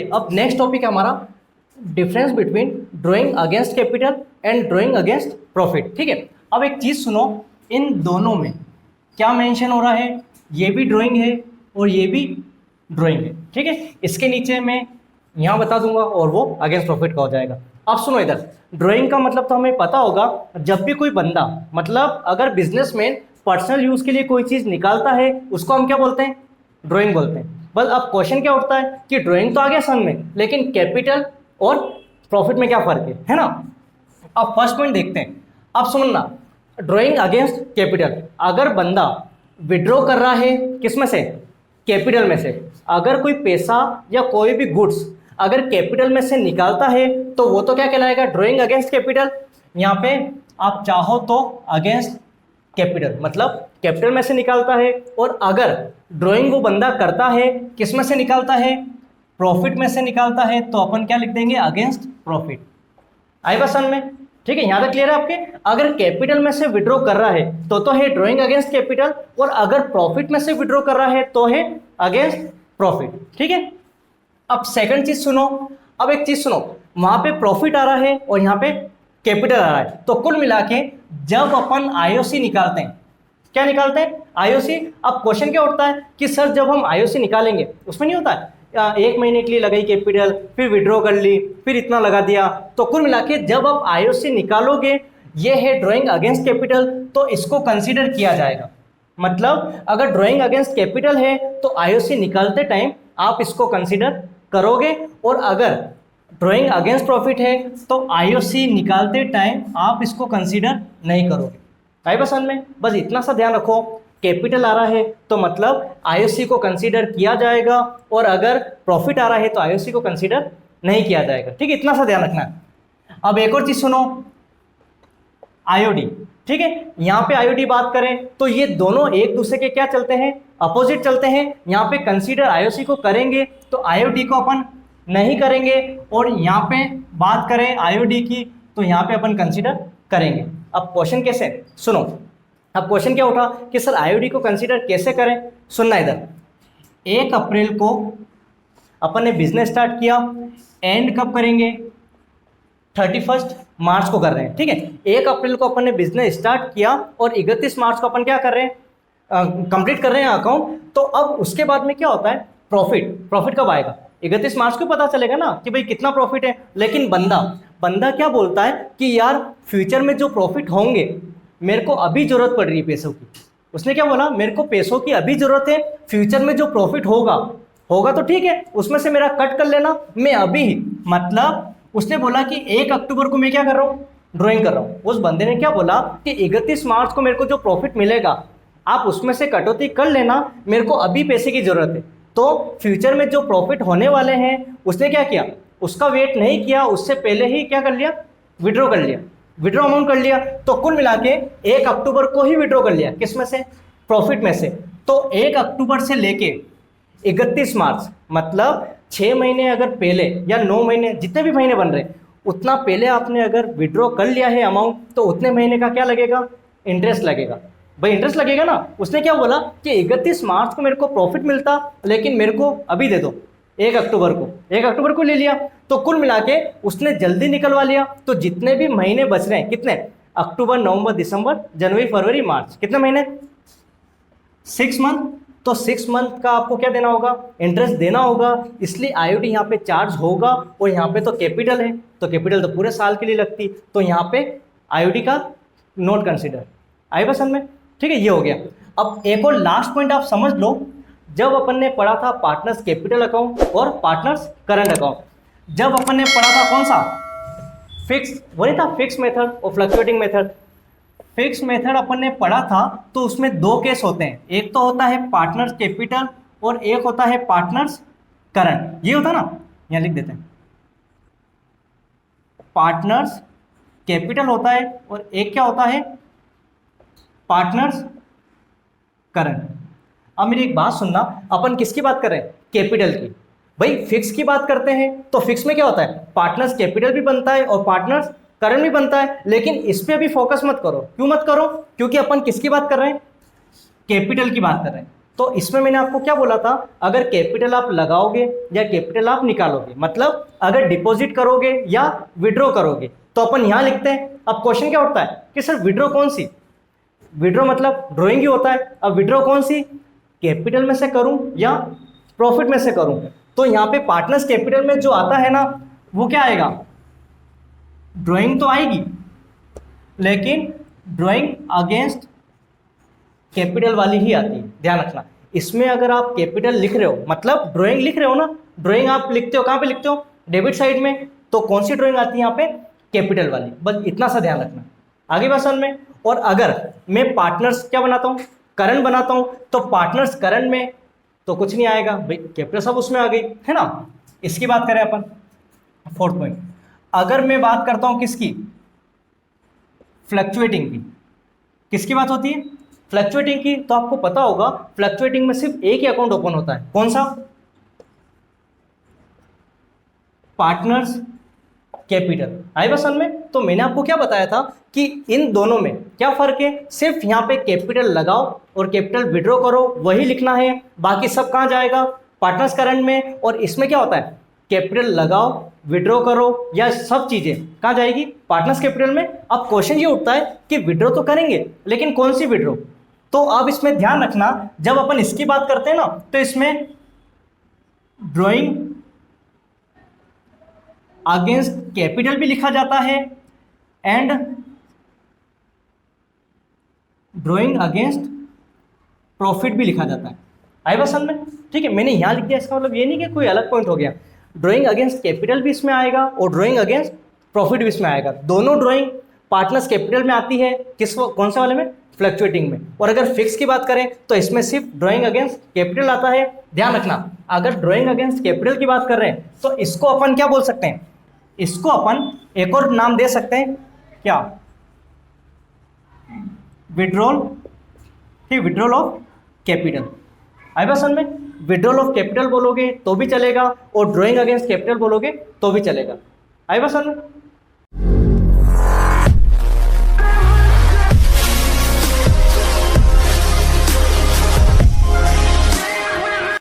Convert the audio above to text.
अब next topic है हमारा difference between drawing against capital and drawing against profit. ठीक है, अब एक चीज़ सुनो, इन दोनों में क्या मेंशन हो रहा है, ये भी ड्राइंग है और ये भी ड्राइंग है। ठीक है, इसके नीचे मैं यहाँ बता दूंगा और वो अगेंस्ट प्रॉफिट का हो जाएगा। अब सुनो इधर, ड्राइंग का मतलब तो हमें पता होगा, जब भी कोई बंदा मतलब अगर बिजनेसमैन पर्सनल यूज के लिए कोई चीज़ निकालता है उसको हम क्या बोलते हैं, ड्राइंग बोलते हैं। बस अब क्वेश्चन क्या उठता है कि ड्राइंग तो आ गया सन में, लेकिन कैपिटल और प्रॉफिट में क्या फर्क है ना। अब फर्स्ट पॉइंट देखते हैं। अब सुनना, ड्राइंग अगेंस्ट कैपिटल, अगर बंदा विड्रॉ कर रहा है किस में से, कैपिटल में से, अगर कोई पैसा या कोई भी गुड्स अगर कैपिटल में से निकालता है तो वो तो क्या कहलाएगा, ड्राइंग अगेंस्ट कैपिटल। यहाँ पे आप चाहो तो अगेंस्ट कैपिटल मतलब कैपिटल में से निकालता है, और अगर ड्राइंग वो बंदा करता है किस में से निकालता है, प्रॉफिट में से निकालता है, तो अपन क्या लिख देंगे, अगेंस्ट प्रॉफिट। आई बात समझ में? ठीक है, यहाँ तक क्लियर है आपके। अगर कैपिटल में से विड्रॉ कर रहा है तो है ड्राइंग अगेंस्ट कैपिटल, और अगर प्रॉफिट में से विड्रॉ कर रहा है तो है अगेंस्ट प्रॉफिट। ठीक है, अब सेकंड चीज सुनो, अब एक चीज सुनो, वहां पे प्रॉफिट आ रहा है और यहाँ पे कैपिटल आ रहा है, तो कुल मिला के जब अपन आईओसी निकालते हैं, क्या निकालते हैं, आईओसी। अब क्वेश्चन क्या उठता है कि सर जब हम आईओसी निकालेंगे उसमें नहीं होता है एक महीने के लिए लगाई कैपिटल, फिर विड्रॉ कर ली, फिर इतना लगा दिया, तो कुल मिला के जब आप आईओसी निकालोगे, ये है ड्राइंग अगेंस्ट कैपिटल, तो इसको कंसीडर किया जाएगा। मतलब अगर ड्राइंग अगेंस्ट कैपिटल है तो आईओसी निकालते टाइम आप इसको कंसीडर करोगे, और अगर ड्राइंग अगेंस्ट प्रॉफिट है तो आईओसी निकालते टाइम आप इसको कंसीडर नहीं करोगे। आई पसंद में, बस इतना सा ध्यान रखो, कैपिटल आ रहा है तो मतलब आईओसी को कंसीडर किया जाएगा, और अगर प्रॉफिट आ रहा है तो आईओसी को कंसीडर नहीं किया जाएगा। ठीक है, इतना सा ध्यान रखना है। अब एक और चीज सुनो, आईओडी। ठीक है, यहाँ पे आईओडी बात करें तो ये दोनों एक दूसरे के क्या चलते हैं, अपोजिट चलते हैं। यहाँ पे कंसीडर आईओसी को करेंगे तो आईओडी को अपन नहीं करेंगे, और यहाँ पे बात करें आईओडी की तो यहाँ पे अपन कंसीडर करेंगे। अब क्वेश्चन कैसे, सुनो, अब क्वेश्चन क्या उठा कि सर आईओडी को कंसीडर कैसे करें। सुनना इधर, 1 अप्रैल को अपन ने बिजनेस स्टार्ट किया, एंड कब करेंगे, 31 मार्च को कर रहे हैं। ठीक है, 1 अप्रैल को अपन ने बिजनेस स्टार्ट किया और 31 मार्च को अपन क्या कर रहे हैं, कंप्लीट कर रहे हैं अकाउंट। तो अब उसके बाद में क्या होता है, प्रॉफिट कब आएगा, 31 मार्च को पता चलेगा ना कि भाई कितना प्रॉफिट है। लेकिन बंदा क्या बोलता है कि यार फ्यूचर में जो प्रॉफिट होंगे, मेरे को अभी जरूरत पड़ रही है पैसों की। उसने क्या बोला, मेरे को पैसों की अभी जरूरत है, फ्यूचर में जो प्रॉफिट होगा तो ठीक है, उसमें से मेरा कट कर लेना, मैं अभी ही, मतलब उसने बोला कि 1 अक्टूबर को मैं क्या कर रहा हूँ, ड्राइंग कर रहा हूँ। उस बंदे ने क्या बोला कि 31 मार्च को मेरे को जो प्रॉफिट मिलेगा आप उसमें से कटौती कर लेना, मेरे को अभी पैसे की जरूरत है। तो फ्यूचर में जो प्रॉफिट होने वाले हैं उसने क्या किया, उसका वेट नहीं किया, उससे पहले ही क्या कर लिया, विड्रॉ कर लिया, विड्रॉ अमाउंट कर लिया। तो कुल मिला के 1 अक्टूबर को ही विड्रॉ कर लिया, किस में से, प्रॉफिट में से। तो 1 अक्टूबर से लेके 31 मार्च मतलब 6 महीने अगर पहले या 9 महीने, जितने भी महीने बन रहे उतना पहले आपने अगर विड्रॉ कर लिया है अमाउंट, तो उतने महीने का क्या लगेगा, इंटरेस्ट लगेगा। भाई इंटरेस्ट लगेगा ना। उसने क्या बोला कि 31 मार्च को मेरे को प्रॉफिट मिलता, लेकिन मेरे को अभी दे दो, 1 अक्टूबर को ले लिया। तो कुल मिला के उसने जल्दी निकलवा लिया। तो जितने भी महीने बच रहे हैं, कितने, अक्टूबर, नवंबर, दिसंबर, जनवरी, फरवरी, मार्च, कितने महीने, 6 मंथ। तो 6 मंथ का आपको क्या देना होगा, इंटरेस्ट देना होगा। इसलिए आईओडी यहाँ पे चार्ज होगा, और यहाँ पे तो कैपिटल है, तो कैपिटल तो पूरे साल के लिए लगती, तो यहाँ पे आईओडी का नोट कंसिडर। आई पसंद में? ठीक है, ये हो गया। अब एक और लास्ट पॉइंट आप समझ लो, जब अपन ने पढ़ा था पार्टनर्स कैपिटल अकाउंट और पार्टनर्स करंट अकाउंट, जब अपन ने पढ़ा था कौन सा, फिक्स, वही था फिक्स मेथड और फ्लक्चुएटिंग मेथड। फिक्स मेथड अपन ने पढ़ा था, तो उसमें 2 केस होते हैं, एक तो होता है पार्टनर्स कैपिटल और एक होता है पार्टनर्स करंट। ये होता ना, यहाँ लिख देते हैं, पार्टनर्स कैपिटल होता है और एक क्या होता है, पार्टनर्स करंट। अब मेरी एक बात सुनना, अपन किसकी बात कर रहे हैं, कैपिटल की। भाई फिक्स की बात करते हैं तो फिक्स में क्या होता है, पार्टनर्स कैपिटल भी बनता है और पार्टनर्स करंट भी बनता है। लेकिन इस पे अभी फोकस मत करो। क्यों मत करो, क्योंकि अपन किसकी बात कर रहे हैं, कैपिटल की बात कर रहे हैं। तो इसमें मैंने आपको क्या बोला था, अगर कैपिटल आप लगाओगे या कैपिटल आप निकालोगे, मतलब अगर डिपॉजिट करोगे या विड्रॉ करोगे, तो अपन यहां लिखते हैं। अब क्वेश्चन क्या होता है कि सर विड्रॉ कौन सी, विड्रॉ मतलब ड्रॉइंग ही होता है। अब विड्रॉ कौन सी, कैपिटल में से करूं या प्रॉफिट में से करूं। तो यहां पे पार्टनर्स कैपिटल में जो आता है ना, वो क्या आएगा, ड्रॉइंग तो आएगी, लेकिन ड्रॉइंग अगेंस्ट कैपिटल वाली ही आती है, ध्यान रखना। इसमें अगर आप कैपिटल लिख रहे हो, मतलब ड्राइंग लिख रहे हो ना, ड्राइंग आप लिखते हो कहाँ पे लिखते हो, डेबिट साइड में, तो कौन सी ड्राइंग आती है यहाँ पे, कैपिटल वाली। बस इतना सा ध्यान रखना, आगे बात समझ में। और अगर मैं पार्टनर्स क्या बनाता हूँ, करंट बनाता हूँ, तो पार्टनर्स करंट में तो कुछ नहीं आएगा भाई, कैपिटल सब उसमें आ गई है ना। इसकी बात करें अपन, फोर्थ पॉइंट, अगर मैं बात करता हूँ किसकी, फ्लक्चुएटिंग की, किसकी बात होती है, फ्लक्चुएटिंग की। तो आपको पता होगा फ्लक्चुएटिंग में सिर्फ एक ही अकाउंट ओपन होता है, कौन सा, पार्टनर्स कैपिटल। आए बस समझ में। तो मैंने आपको क्या बताया था कि इन दोनों में क्या फर्क है, सिर्फ यहां पे कैपिटल लगाओ और कैपिटल विड्रॉ करो, वही लिखना है, बाकी सब कहां जाएगा, पार्टनर्स करंट में। और इसमें क्या होता है, कैपिटल लगाओ विड्रॉ करो या सब चीजें कहां जाएगी, पार्टनर्स कैपिटल में। अब क्वेश्चन ये उठता है कि विड्रॉ तो करेंगे, लेकिन कौन सी विड्रॉ। तो अब इसमें ध्यान रखना, जब अपन इसकी बात करते हैं ना, तो इसमें ड्राइंग अगेंस्ट कैपिटल भी लिखा जाता है एंड ड्राइंग अगेंस्ट प्रॉफिट भी लिखा जाता है। आई बात समझ में, ठीक है। मैंने यहां लिख दिया, इसका मतलब ये नहीं कि कोई अलग पॉइंट हो गया, ड्राइंग अगेंस्ट कैपिटल भी इसमें आएगा और ड्राइंग अगेंस्ट प्रॉफिट भी इसमें आएगा। दोनों ड्राइंग पार्टनर्स कैपिटल में आती है, किस कौन से वाले में, फ्लक्चुएटिंग में। और अगर फिक्स की बात करें तो इसमें सिर्फ ड्राइंग अगेंस्ट कैपिटल आता है। ध्यान रखना, अगर ड्राइंग अगेंस्ट कैपिटल की बात कर रहे हैं तो इसको अपन क्या बोल सकते हैं, इसको अपन एक और नाम दे सकते हैं, क्या, विड्रॉल, ठीक, विड्रॉल ऑफ कैपिटल। आई बात समझ में, विड्रॉल ऑफ कैपिटल बोलोगे तो भी चलेगा और ड्राइंग अगेंस्ट कैपिटल बोलोगे तो भी चलेगा। आई बात समझ में।